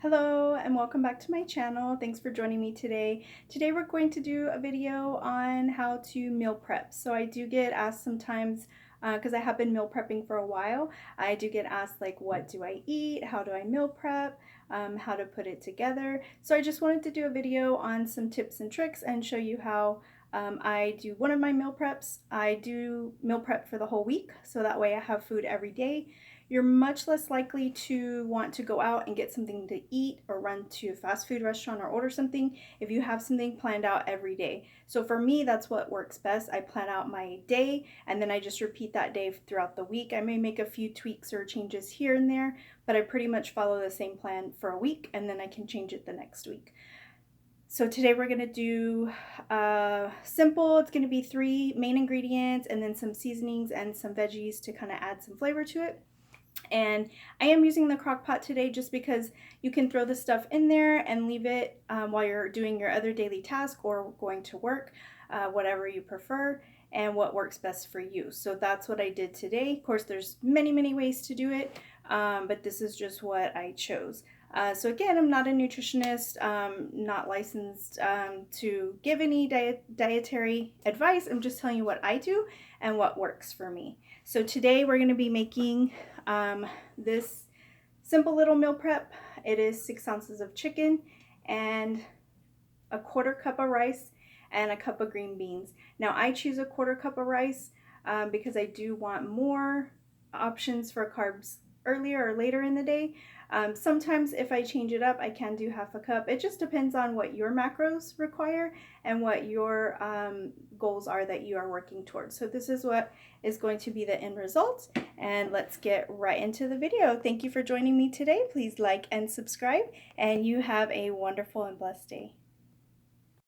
Hello and welcome back to my channel. Thanks for joining me today. Today we're going to do a video on how to meal prep. So I do get asked sometimes, because I have been meal prepping for a while, I do get asked like what do I eat, how do I meal prep, how to put it together. So I just wanted to do a video on some tips and tricks and show you how I do one of my meal preps. I do meal prep for the whole week, so that way I have food every day. You're much less likely to want to go out and get something to eat or run to a fast food restaurant or order something if you have something planned out every day. So for me, that's what works best. I plan out my day and then I just repeat that day throughout the week. I may make a few tweaks or changes here and there, but I pretty much follow the same plan for a week and then I can change it the next week. So today we're gonna do simple. It's gonna be 3 main ingredients and then some seasonings and some veggies to kind of add some flavor to it. And I am using the crock pot today just because you can throw the stuff in there and leave it while you're doing your other daily task or going to work, whatever you prefer and what works best for you. So that's what I did today. Of course, there's many ways to do it, but this is just what I chose. So again, I'm not a nutritionist, not licensed to give any dietary advice. I'm just telling you what I do and what works for me. So today we're going to be making this simple little meal prep. It is 6 ounces of chicken and a 1/4 cup of rice and a cup of green beans. Now I choose a 1/4 cup of rice because I do want more options for carbs earlier or later in the day. Sometimes if I change it up, I can do 1/2 cup. It just depends on what your macros require and what your goals are that you are working towards. So this is what is going to be the end result. And let's get right into the video. Thank you for joining me today. Please like and subscribe, and you have a wonderful and blessed day.